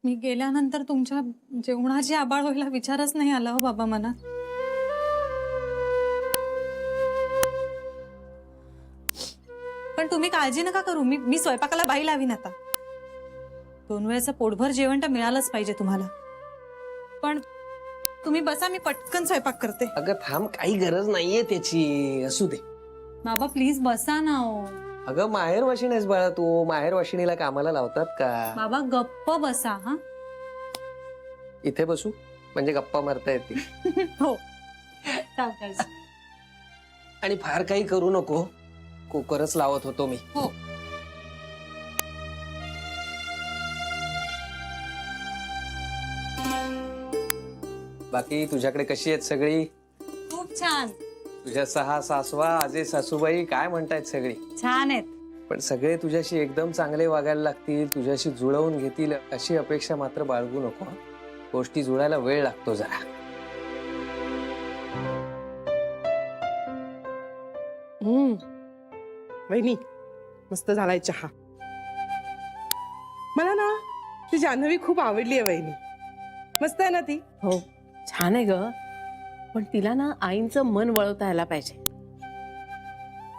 मी गेल्यानंतर तुमच्या जेवणाची आबाळ व्हायला विचारच नाही आला हो बाबा मनात. पण तुम्ही काळजी नका करू, मी स्वयंपाकाला बाई लावीन आता. 2 वेळेचं पोटभर जेवण तर मिळालंच पाहिजे तुम्हाला. पण तुम्ही बसा, मी पटकन स्वयंपाक करते. अगं थांब, काही गरज नाहीये त्याची, असू दे. बाबा प्लीज बसा ना हो. अगं माहेर वाशिण आहेस बाळा तू, माहेर वाशिणीला कामाला लावतात का? बाबा गप्प बसा. हा इथे बसू म्हणजे गप्पा मारता येतील. हो सावकाश. आणि फार काही करू नको, कुकरच लावत होतो मी. हो बाकी तुझ्याकडे कशी आहेत सगळी? खूप छान. तुझ्या 6 सासवा, आजे सासूबाई काय म्हणतायत सगळी? छान आहेत. पण सगळे तुझ्याशी एकदम चांगले वागायला लागतील, तुझ्याशी जुळवून घेतील अशी अपेक्षा मात्र बाळगू नको. गोष्टी जुळायला वेळ लागतो जरा. वहिनी मस्त झालाय चहा. मला ना ती जान्हवी खूप आवडली आहे वहिनी. मस्त आहे ना ती? हो छान आहे ग, पण तिला ना आईंचं मन वळवता यायला पाहिजे.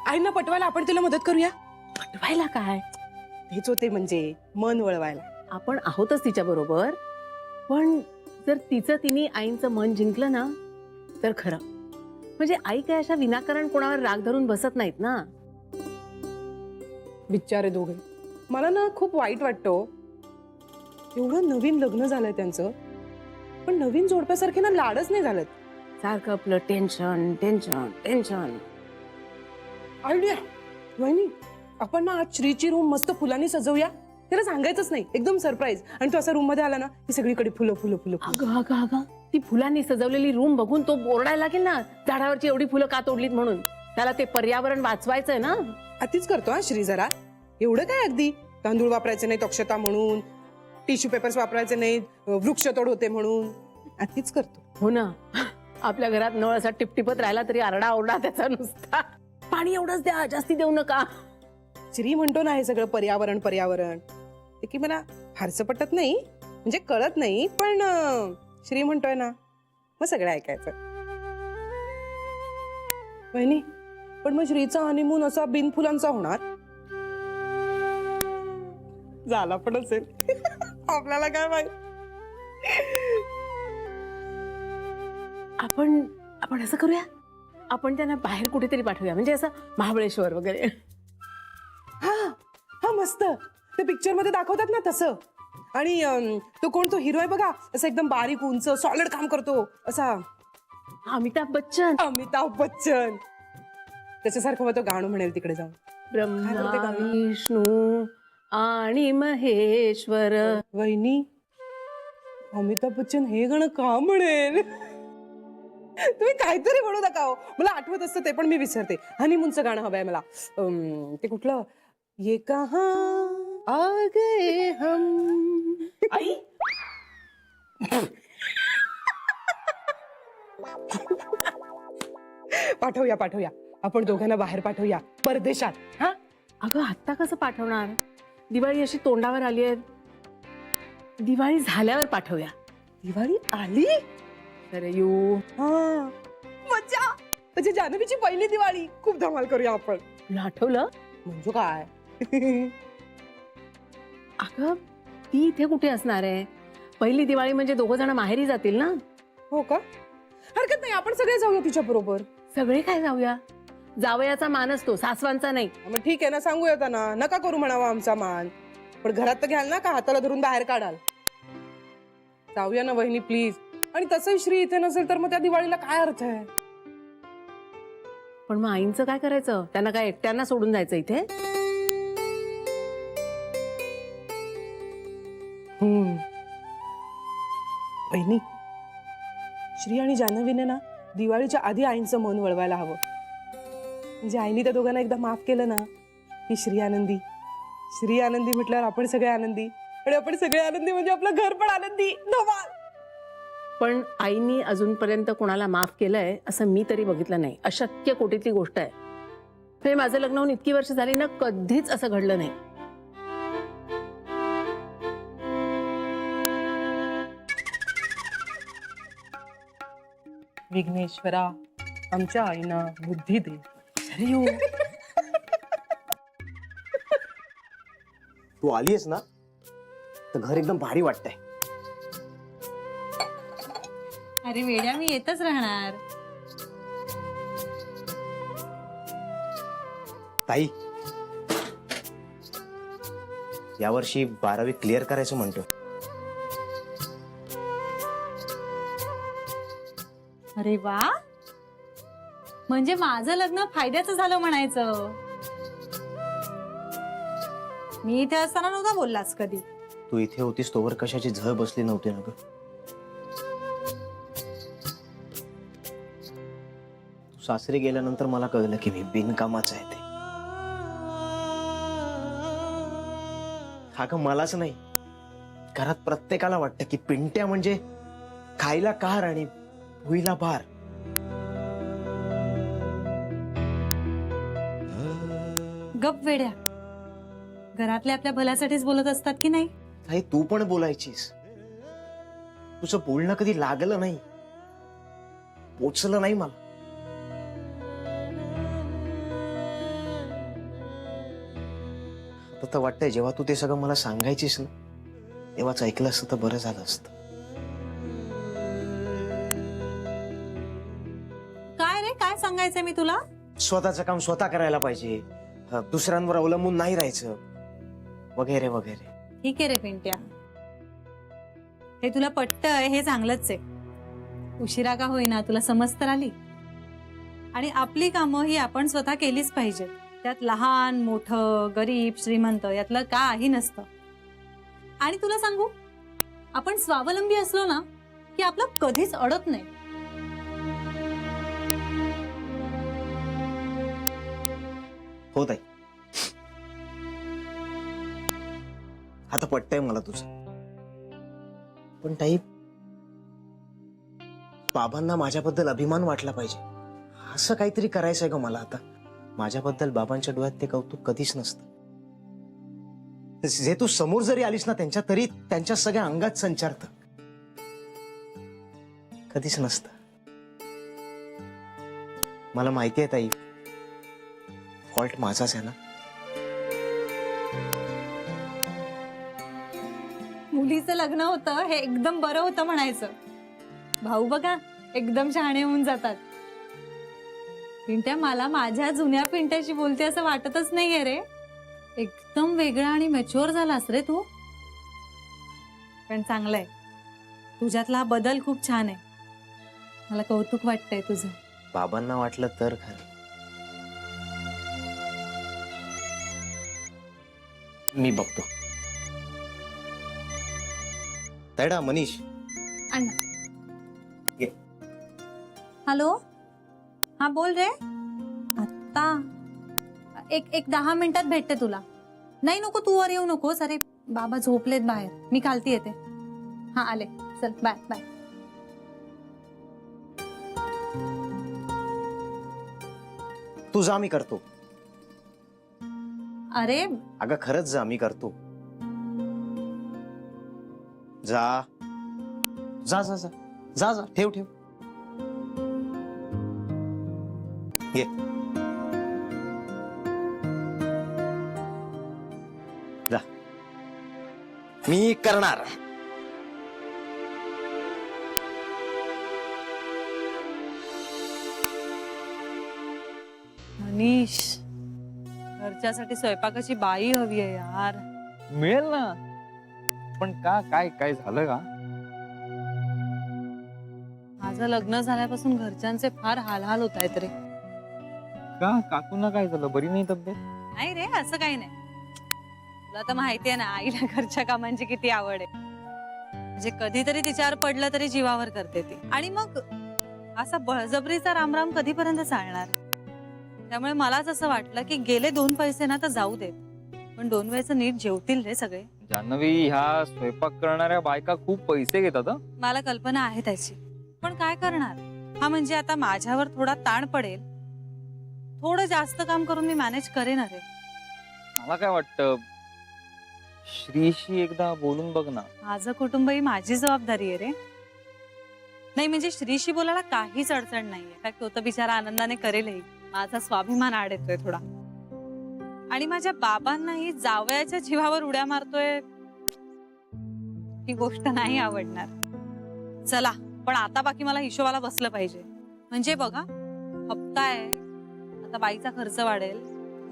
आईंना पटवायला आपण तिला मदत करूया. पटवायला काय, हेच होते म्हणजे मन वळवायला. आपण आहोतच तिच्या बरोबर, पण जर तिचं तिने आईंचं मन जिंकलं ना तर खरं. म्हणजे आई काय अशा विनाकारण कोणावर राग धरून बसत नाहीत ना. बिचारे दोघे. मला ना खूप वाईट वाटतं. एवढं नवीन लग्न झालंय त्यांचं, पण नवीन जोडप्यासारखे ना लाडच नाही झालेत. सारखं आपलं टेन्शन टेन्शन टेन्शन. आयडिया वहिनी, आपण ना आज श्रीची रूम मस्त फुलांनी सजवूया. त्याला सांगायचंच नाही, एकदम सरप्राईज. आणि तो असा रूम मध्ये आला ना की सगळीकडे फुलं फुलं फुलं. अगं अगं अगं, ती फुलांनी सजवलेली रूम बघून तो ओरडायला लागेल ना, झाडावरची एवढी फुलं का तोडलीत म्हणून. त्याला ते पर्यावरण वाचवायचंय ना. अतिच करतो हा श्री जरा. एवढं काय अगदी तांदूळ वापरायचे नाही दक्षता म्हणून, टिश्यू पेपर्स वापरायचे नाही वृक्षतोड होते म्हणून. अतिच करतो. हो ना, आपल्या घरात नळ असा टिपटिपत राहिला तरी आरडा ओरडा त्याचा नुसता. पाणी एवढंच द्या, जास्ती देऊ नका. श्री म्हणतो ना हे सगळं पर्यावरण पर्यावरण, ते की मला फारसं पटत नाही, म्हणजे कळत नाही. पण श्री म्हणतोय ना मग सगळं ऐकायचं. वहिनी, पण मग श्रीचा हनीमून असा बिनफुलांचा होणार? झाला पण असेल. आपल्याला काय माहित. आपण असं करूया, आपण त्यांना बाहेर कुठेतरी पाठवूया, म्हणजे असं महाबळेश्वर वगैरे. हा हा मस्त, ते पिक्चर मध्ये दाखवतात ना तसं. आणि तो कोण, तो हिरो आहे बघा, असं एकदम बारीक उंच सॉलिड काम करतो असा. अमिताभ बच्चन. अमिताभ बच्चन त्याच्यासारखं मग तो गाणं म्हणेल तिकडे जाऊन. ब्रह्मा विष्णू आणि महेश्वर. वहिनी, अमिताभ बच्चन हे गाणं का म्हणेल? तुम्ही काहीतरी म्हणू नका हो. मला आठवत असतं ते पण मी विसरते. हनीमूनचं गाणं हवंय मला. ते कुठलं, ये कहां आ गए हम. आई पाठवूया पाठवूया, आपण दोघांना बाहेर पाठवूया परदेशात. हा अगं आत्ता कसं पाठवणार, दिवाळी अशी तोंडावर आली आहे, दिवाळी झाल्यावर पाठवूया. दिवाळी आली अरे यू. हा मजा, म्हणजे जान्हवीची पहिली दिवाळी. खूप धमाल करूया आपण. तुला आठवलं? म्हणजे काय? अगं ती इथे कुठे असणार आहे? पहिली दिवाळी म्हणजे 2 जण माहेरी जातील ना. हो का? हरकत नाही, आपण सगळे जाऊया तिच्या बरोबर. सगळे काय जाऊया? जावयाचा मान असतो, सासवांचा नाही. मग ठीक आहे ना, सांगूया त्यांना, नका करू म्हणावा आमचा मान. पण घरात तर घ्याल ना, का हाताला धरून बाहेर काढाल? जाऊया ना वहिनी प्लीज. आणि तसंही श्री इथे नसेल तर मग त्या दिवाळीला काय अर्थ आहे? पण मग आईंचं काय करायचं? त्यांना काय एकट्यांना सोडून जायचं इथे? वहिनी, श्री आणि जान्हवीने ना दिवाळीच्या आधी आईंचं मन वळवायला हवं. म्हणजे आईने त्या दोघांना एकदा माफ केलं ना की श्री आनंदी. श्री आनंदी म्हटल्यावर आपण सगळे आनंदी, आणि आपण सगळे आनंदी म्हणजे आपलं घर पण आनंदी. धमाल. पण आईनी अजूनपर्यंत कोणाला माफ केलंय असं मी तरी बघितलं नाही. अशक्य कोटीतली गोष्ट आहे. म्हणजे माझं लग्न होऊन इतकी वर्ष झाली ना, कधीच असं घडलं नाही. विघ्नेश्वरा आमच्या आईना बुद्धी दे. अरे हो. तू आलीयस ना तर घर एकदम भारी वाटतंय. अरे वेड्या, मी येतच राहणार. ताई, यावर्षी 12वी क्लिअर करायचं म्हणतो. अरे वा, म्हणजे माझं लग्न फायद्याचं झालं म्हणायचं. मी इथे असताना नव्हता बोललास कधी. तू इथे होतीस तोवर कशाची झळ बसली नव्हती ना ग. तू सासरी गेल्यानंतर मला कळलं की मी बिनकामाचं आहे ते. हा का मलाच नाही, घरात प्रत्येकाला वाटतं की पिंट्या म्हणजे खायला कार आणि भुईला भार. गप वेड्या, घरातले आपल्या भल्यासाठीच बोलत असतात की नाही. ताई, तू पण बोलायचीस. तुझं बोलणं कधी लागलं नाही, पोचलं नाही मला. आता तर वाटतंय जेव्हा तू ते सगळं मला सांगायचीस ना तेव्हाच ऐकलं असतं तर बरं झालं असतं. काय रे, काय सांगायचंय मी तुला? स्वतःचं काम स्वतः करायला पाहिजे, दुसऱ्यांवर अवलंबून नाही राहायचं, वगैरे वगैरे. ठीक आहे रे पिंट्या, हे तुला पटतंय हे चांगलंच आहे. उशिरा का होईना तुला समज तर आली. आणि आपली कामं ही आपण स्वतः केलीच पाहिजेत. त्यात लहान मोठं गरीब श्रीमंत यातलं काही नसतं. आणि तुला सांगू, आपण स्वावलंबी असलो ना की आपलं कधीच अडत नाही. हो ताई, आता पटतंय मला तुझं. पण ताई, बाबांना माझ्याबद्दल अभिमान वाटला पाहिजे, असं काहीतरी करायचंय ग मला आता. माझ्याबद्दल बाबांच्या डोळ्यात ते कौतुक कधीच नसतं. जे तू समोर जरी आलीस ना त्यांच्या, तरी त्यांच्या सगळ्या अंगात संचारत, कधीच नसतं. मला माहिती आहे ताई, फॉल्ट माझाच आहे ना. मुलीचं लग्न होतं हे एकदम बरं होतं म्हणायचं. भाऊ बघा एकदम शहाणे होऊन जातात. पिंट्या, मला माझ्या जुन्या पिंट्याशी बोलते असं वाटतच नाहीये रे. एकदम वेगळा आणि मॅच्युअर झालास रे तू. पण चांगलंय, तुझ्यातला हा बदल खूप छान आहे. मला कौतुक वाटतंय तुझं. बाबांना वाटलं तर खरं. मी बघतो. तैडा मनीष, ये. हॅलो, हा बोल रे. आत्ता एक 10 मिनिटात भेटते तुला. नाही नको, तू वर येऊ नकोस. अरे बाबा झोपलेत बाहेर, मी खालती येते. हा आले, चल बाय बाय. तू जा, मी करतो. अरे अगं खरंच जा, मी करतो. जा जा जा जा जा जा, ठेव ठेव. ये. जा, मी करणार. मनीष, घरच्यासाठी स्वयंपाकाची बाई हवी आहे यार. मिळेल ना, पण का, काय काय झालं का? माझं लग्न झाल्यापासून घरच्यांचे फार हालहाल होत आहेत रे. का काकूंना काय झालं? बरी नाही तब्येत? नाही रे, असं काही नाही. तुला तर माहिती आहे ना, आईला घरच्या कामांची किती आवड आहे. म्हणजे कधीतरी तिच्यावर पडलं तरी जीवावर करते ती. आणि मग असा बळजबरीचा रामराम कधीपर्यंत चालणार? त्यामुळे मलाच असं वाटलं की गेले 2 पैसे ना तर जाऊ देत, पण 2 वेळेचं नीट जेवतील रे सगळे. जान्हवी, ह्या स्वयंपाक करणाऱ्या बायका खूप पैसे घेतात हं? मला कल्पना आहे त्याची, पण काय करणार. हा म्हणजे आता माझ्यावर थोडा ताण पडेल. थोडं जास्त काम करून मी मॅनेज करेन. अरे मला काय वाटतं, श्रीशी एकदा बोलून बघ ना. माझं कुटुंब ही माझी जबाबदारी आहे रे. नाही म्हणजे श्रीशी बोलायला काहीच अडचण नाहीये, काय तो तर बिचारा आनंदाने करेलही. माझा स्वाभिमान आड येतोय थोडा. आणि माझ्या बाबांनाही जावयाच्या जीवावर उड्या मारतोय, ही गोष्ट नाही आवडणार. चला पण आता बाकी मला हिशोबाला बसलं पाहिजे. म्हणजे बघा, हप्ता आहे, आता बाईचा खर्च वाढेल,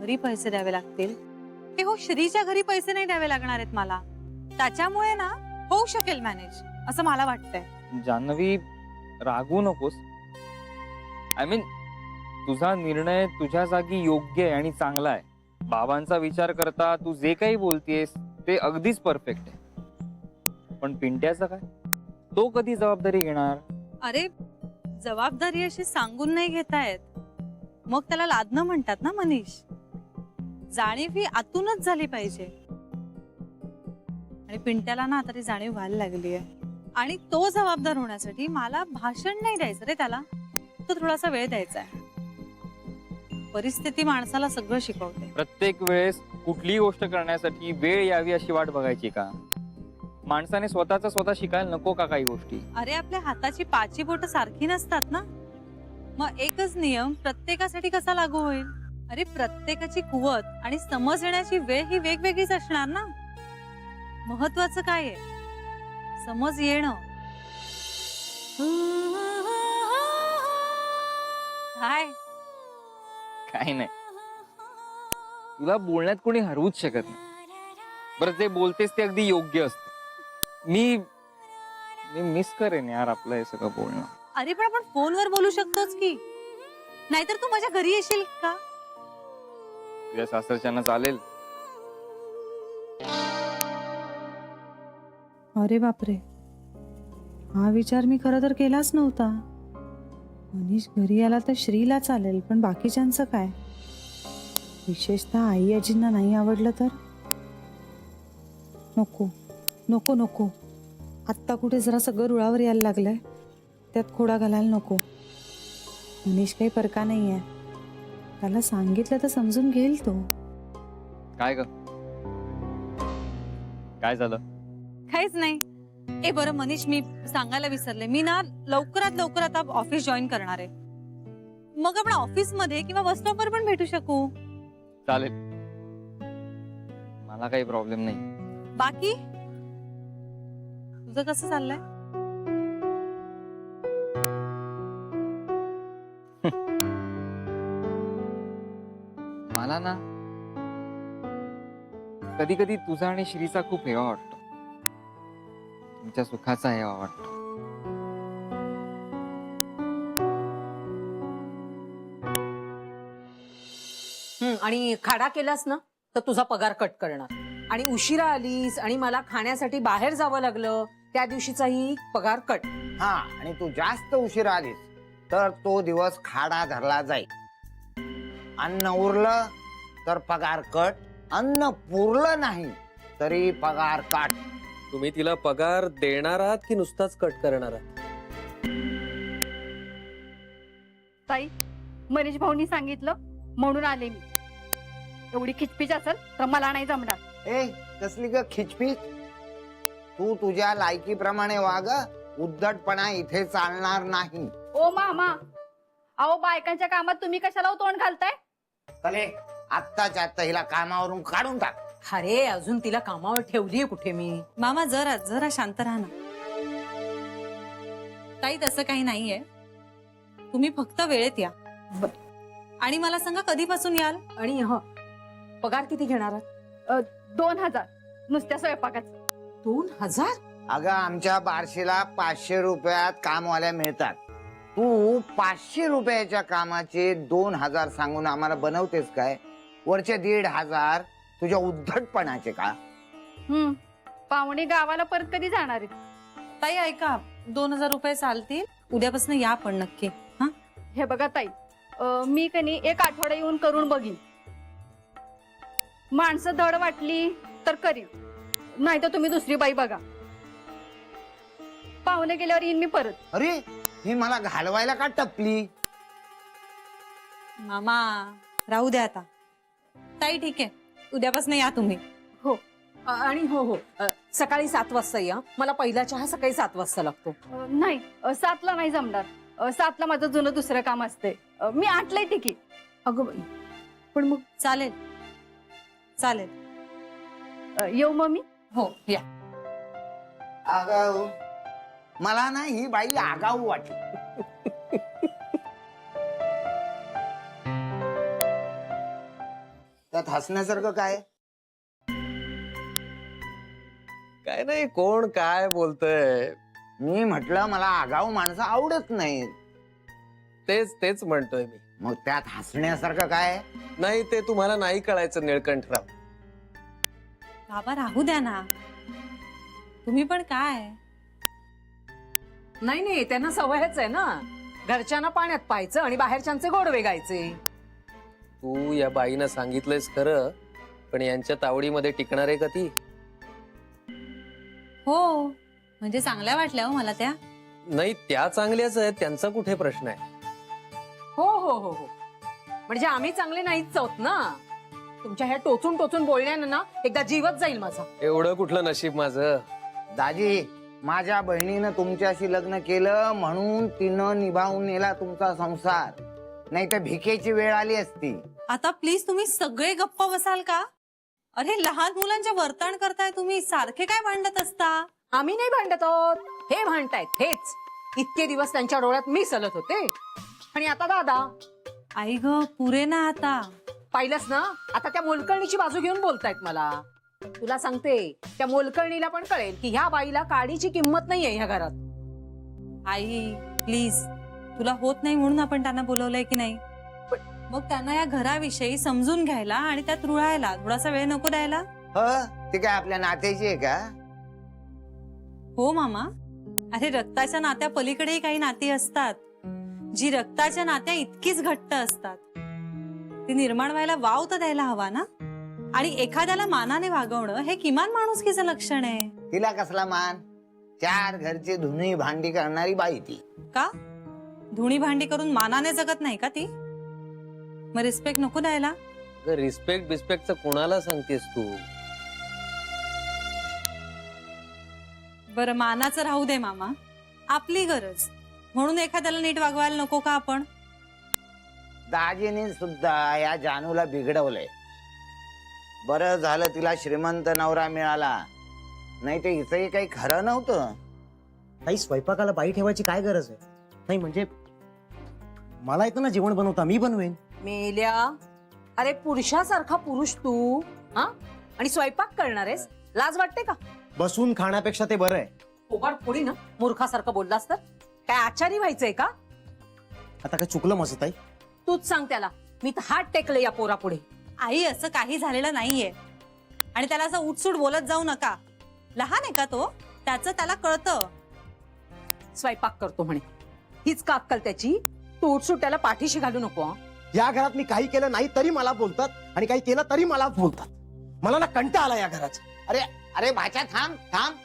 घरी पैसे द्यावे लागतील. ते हो, श्रीच्या घरी पैसे नाही द्यावे लागणार आहेत मला. त्याच्यामुळे ना होऊ शकेल मॅनेज, असं मला वाटतंय. जान्हवी, रागू नकोस. आय मीन, तुझा निर्णय तुझ्या जागी योग्य आहे आणि चांगला आहे. बाबांचा विचार करता तू जे काही बोलतेस ते अगदीच परफेक्ट आहे. पण पिंट्याचं काय? तो कधी जबाबदारी घेणार? अरे जबाबदारी अशी सांगून नाही घेतायत, मग त्याला लादणं म्हणतात ना मनीष. जाणीव ही आतूनच झाली पाहिजे. आणि पिंट्याला ना आता ती जाणीव व्हायला लागली आहे. आणि तो जबाबदार होण्यासाठी मला भाषण नाही द्यायचं रे त्याला, तो थोडासा वेळ द्यायचा आहे. परिस्थिती माणसाला सगळं शिकवते. प्रत्येक वेळेस कुठलीही गोष्ट करण्यासाठी वेळ यावी अशी वाट बघायची का? माणसाने स्वतः शिकायला नको का काही गोष्टी? अरे आपल्या हाताची पाची बोट सारखी नसतात ना. मग एकच नियम प्रत्येकासाठी कसा लागू होईल? अरे प्रत्येकाची कुवत आणि समज येण्याची वेळ ही वेगवेगळीच असणार ना. महत्वाचं काय आहे? समज येणं. काय काही नाही, तुला बोलण्यात कोणी हरवूच शकत नाही. बरं, जे बोलतेस ते अगदी योग्य असते. मी मिस करेन यार आपलं हे सगळं बोलणं. अरे पण आपण फोनवर बोलू शकतोच की. नाहीतर तू माझ्या घरी येशील का? तुझ्या सासरच्यांना चालेल? अरे बापरे, हा विचार मी खरं तर केलाच नव्हता. मनीष घरी आला तर श्रीला चालेल, पण बाकीच्यांचं काय? विशेषतः आई आजींना नाही आवडलं तर? नको नको नको, आत्ता कुठे जरा सगळं रुळावर यायला लागलंय, त्यात खोडा घालायला नको. मनीष काही परका नाही आहे, त्याला सांगितलं तर समजून घेईल तो. काय ग, काय झालं? काहीच नाही. ए बरं मनीष, मी सांगायला विसरले, मी ना लवकरात लवकर आता ऑफिस जॉईन करणार आहे. मग आपण ऑफिस मध्ये किंवा बस स्टॉपवर पण भेटू शकू. चालेल, मला काही प्रॉब्लेम नाही. बाकी तुझं कसं चाललंय? मला ना कधी कधी तुझा आणि श्रीचा खूप हेवा वाटतो, तुमच्या सुखाचा हेवा वाटतो. आणि खाडा केलास ना तर तुझा पगार कट करणार. आणि उशिरा आलीस आणि मला खाण्यासाठी बाहेर जावं लागलं, त्या दिवशीचाही पगार कट. हा, आणि तू जास्त उशीर आलीस तर तो दिवस खाडा धरला जाईल. अन्न उरलं तर पगार कट, अन्न पुरलं नाही तरी पगार काट. तुम्ही तिला पगार देणार आहात की नुसताच कट करणार आहात? ताई, मनीष भाऊनी सांगितलं म्हणून आले मी. एवढी खिचपिच असेल तर मला नाही जमणार. ए, कसली ग खिचपीच? तू तुझ्या लायकीप्रमाणे वाग. उद्धटपणा इथे चालणार नाही. ओ मामा, अहो बायकांच्या कामात तुम्ही कशाला तोंड घालताय? चले, आत्ताच्या आत्ता हिला कामावरून काढून टाक. अरे अजून तिला कामावर ठेवलीये कुठे मी? मामा जरा जरा शांत राहा ना. ताई तसं काही नाहीये, तुम्ही फक्त वेळेत या. आणि मला सांगा कधीपासून याल? आणि पगार किती घेणार आहात? 2000 नुसत्या स्वयंपाकाचं. 2000? अगं, आमच्या बारशीला 500 रुपयात कामवाल्या मिळतात. तू 500 रुपयाच्या कामाचे 2000 सांगून आम्हाला बनवतेस काय? वरचे 1500 तुझ्या उद्धटपणाचे का? पाहुणे गावाला परत कधी जाणार आहेत? ताई ऐका, 2000 रुपये चालतील, उद्यापासून या पण नक्की. हा, हे बघा ताई, मी कनी एक आठवडा येऊन करून बघीन. माणसं धड वाटली तर करीन, नाही तर तुम्ही दुसरी बाई बघा. पाहुणे गेल्यावर येईन मी परत. अरे, ही मला घालवायला का टपली? मामा राहू द्या आता. ताई ठीक आहे, उद्यापासून या तुम्ही. आणि सकाळी 7 वाजता या. मला पहिला चहा सकाळी 7 वाजता लागतो. नाही 7ला नाही जमणार. 7ला माझं जुनं दुसरं काम असते. मी 8ला येते की. अगं बाई, पण मग चालेल चालेल. येऊ मग मी. हो या. आगाऊ मला ना ही बाई आगाऊ वाटली. त्यात हसण्यासारखं काय? काय नाही, कोण काय बोलतय मी म्हटलं मला आगाऊ माणसं आवडत नाहीत. तेच म्हणतोय मी. मग त्यात हसण्यासारखं काय? नाही, ते तुम्हाला नाही कळायचं निळकंठराव. बाबा राहू द्या ना, तुम्ही पण काय. नाही त्यांना सवयच आहे ना, घरच्यांना पाण्यात पाहायचं आणि बाहेरच्यांचे गोडवे गायचे. तू या बाईनं सांगितलंयस खरं, पण यांच्या तावडीमध्ये टिकणार आहे का ती? हो म्हणजे चांगल्या वाटल्या हो मला त्या. नाही, त्या चांगल्याच आहेत, त्यांचा कुठे प्रश्न आहे. हो हो हो हो म्हणजे आम्ही चांगले नाहीच आहोत ना. तुमच्या ह्या टोचून टोचून बोलण्यानं ना एकदा जीवच जाईल माझा. एवढं कुठलं नशीब माझं. दाजी, माझ्या बहिणीनं तुमच्याशी लग्न केलं म्हणून तिनं निभावून नेला तुमचा संसार, नाही तर भिकेची वेळ आली असती. आता प्लीज तुम्ही सगळे गप्प बसाल का. अरे लहान मुलांच्या वर्तन करताय तुम्ही, सारखे काय भांडत असता. आम्ही नाही भांडत आहोत, हे भांडतायत हेच. इतके दिवस त्यांच्या डोळ्यात मी सलत होते आणि आता दादा. आई ग पुरे ना आता. पाहिलंस ना, आता त्या मोलकर्णीची बाजू घेऊन बोलतायत मला. तुला सांगते, त्या मोलकर्णीला पण कळेल की ह्या बाईला काडीची किंमत नाहीये ह्या घरात. आई प्लीज, तुला होत नाही म्हणून आपण त्यांना बोलवलंय की नाही. मग त्यांना या घराविषयी समजून घ्यायला आणि त्यात रुळायला थोडासा वेळ नको द्यायला. ते काय आपल्या नात्याची आहे का? हो मामा, अरे रक्ताच्या नात्या पलीकडेही काही नाती असतात, जी रक्ताच्या नात्या इतकीच घट्ट असतात. ती निर्माण व्हायला वाव तर द्यायला हवा ना. आणि एखाद्याला मानाने वागवणं हे किमान माणुसकीचं लक्षण आहे. तिला कसला मान? 4 घरची धुणी भांडी करणारी बाई ती. का धुणी भांडी करून मानाने जगत नाही का ती? मग रिस्पेक्ट नको द्यायला? रिस्पेक्ट बिस्पेक्टचं कोणाला सांगतेस तू? बरं मानाचं राहू दे मामा, आपली गरज म्हणून एखाद्याला नीट वागवायला नको का आपण? दाजीने सुद्धा या जानूला बिघडवलंय. बरं झालं तिला श्रीमंत नवरा मिळाला, नाही तर हिचंही काही खरं नव्हतं. काही स्वयंपाकाला बाई ठेवायची काय गरज आहे? नाही म्हणजे मला येतं ना जेवण बनवता, मी बनवेन. मेल्या, अरे पुरुषासारखा पुरुष तू हा, आणि स्वयंपाक करणार आहेस? लाज वाटते का? बसून खाण्यापेक्षा ते बरं आहे. पोबाड पोळी ना, मूर्खासारखं बोललास तर काय आचारी व्हायचंय का? आता काय चुकलं माझं ताई? तूच सांग त्याला. मी तर हात टेकले या पोरा पुढे. आई असं काही झालेलं नाहीये आणि त्याला असं उठसूट बोलत जाऊ नका. लहान आहे का तो? त्याचं त्याला कळतं. स्वयंपाक करतो म्हणे, हीच का अक्कल त्याची? तू उठसूट त्याला पाठीशी घालू नको हं? या घरात मी काही केलं नाही तरी मला बोलतात आणि काही केलं तरी मला बोलतात. मला ना कंटाळा आला या घराचा. अरे अरे भाच्या थांब थांब.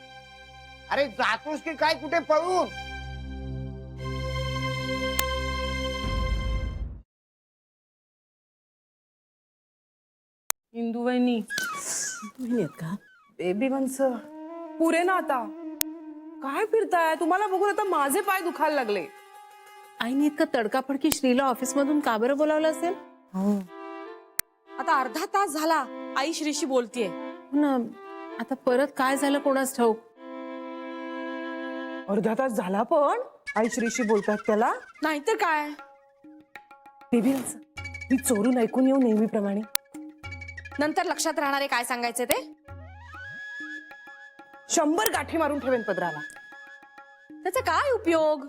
अरे जातोस की काय कुठे पळून? इंदुवहिनी का बेबी माणसं पुरे ना आता. काय फिरताय? तुम्हाला बघून आता माझे पाय दुखायला लागले. आईने इतका तडकाफडकी श्रीला ऑफिस मधून का बरं बोलावलं असेल? आता अर्धा तास झाला आई श्रीशी बोलतीये. हो ना, आता परत काय झालं कोणास ठाऊक. अर्धा तास झाला पण आई श्रीशी बोलतात त्याला. नाहीतर काय बेबी माणसं, मी चोरून ऐकून येऊ नेहमीप्रमाणे. नंतर लक्षात राहणारे काय सांगायचे ते. 100 गाठी मारून ठेवेन पदराला. त्याचा काय उपयोग?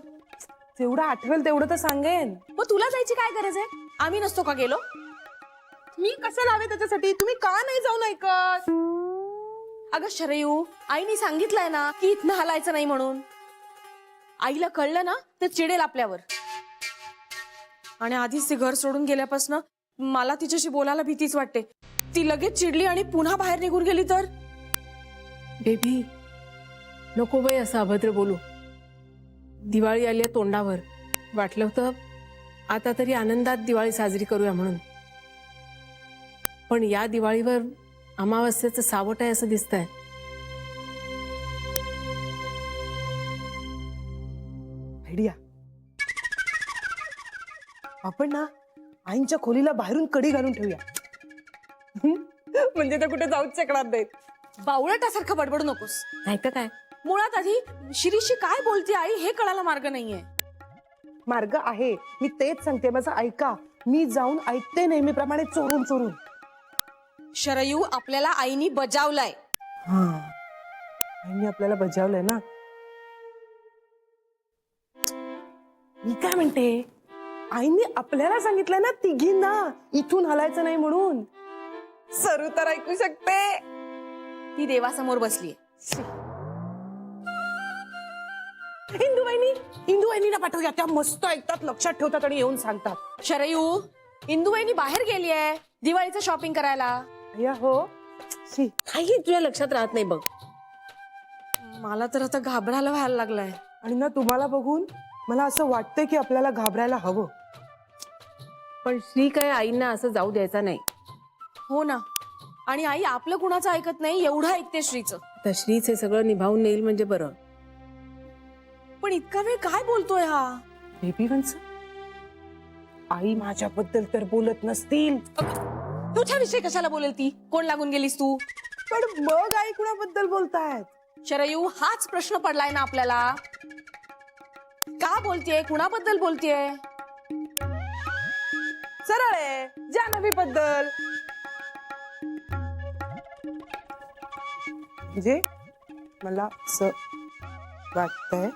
जेवढं आठवेल तेवढं तर सांगेन. मग तुला जायची काय गरज आहे? आम्ही नसतो का गेलो? मी कसं लावे त्याच्यासाठी? तुम्ही का नाही जाऊन ऐकत? अगं शरयू, आईने सांगितलंय ना की इथनं हलायचं नाही म्हणून. आईला कळलं ना ते चिडेल आपल्यावर. आणि आधीच ती घर सोडून गेल्यापासून मला तिच्याशी बोलायला भीतीच वाटते. ती लगेच चिडली आणि पुन्हा बाहेर निघून गेली तर? बेबी नको बाई असं अभद्र बोलू. दिवाळी आली आहे तोंडावर. वाटलं होतं आता तरी आनंदात दिवाळी साजरी करूया म्हणून, पण या दिवाळीवर अमावस्येचं सावट आहे असं दिसतंय. आयडिया. आपण ना आईंच्या खोलीला बाहेरून कडी घालून ठेवूया. म्हणजे ते कुठे जाऊच शकणार नाहीत. बावळटासारखं बडबडू नकोस. नाही तर काय. मुळात आधी शिरीशी काय बोलते आई हे कळायला मार्ग नाहीये. मार्ग आहे, मी तेच सांगते. माझं ऐका, मी जाऊन ऐकते नेहमीप्रमाणे चोरून चोरून. शरयू आपल्याला आईनी बजावलाय. हा, आईने आपल्याला बजावलंय ना. मी काय म्हणते, आईने आपल्याला सांगितलंय ना तिघींना इथून हलायचं नाही म्हणून. सरू तर ऐकू शकते. ती देवासमोर बसलीये. इंदुवाहिनीला पाठवूया, त्या मस्त ऐकतात, लक्षात ठेवतात आणि येऊन सांगतात. शरयू इंदुवाहिनी बाहेर गेलीये दिवाळीचं शॉपिंग करायला. अय्या हो. शी, काही तुझ्या लक्षात राहत नाही बघ. मला तर आता घाबरायला व्हायला लागलाय. आणि ना तुम्हाला बघून मला असं वाटतंय की आपल्याला घाबरायला हवं. पण श्री काय आईंना असं जाऊ द्यायचा नाही. हो ना. आणि आई आपलं कुणाचं ऐकत नाही एवढं ऐकते श्रीचं. तर श्रीच हे सगळं निभावून नेईल म्हणजे बरं. पण इतका वेळ काय बोलतोय हा? बेबी वंस, आई माझ्याबद्दल तर बोलत नसतील, तुझ्याविषयी कशाला बोलेल ती? कोण लागून गेलीस तू? पण मग आई कुणाबद्दल बोलतायत? शरयू हाच प्रश्न पडलाय ना आपल्याला. का बोलतेय, कुणाबद्दल बोलतेय? सरळ आहे, जान्हवी बद्दल. म्हणजे मला असं वाटतंय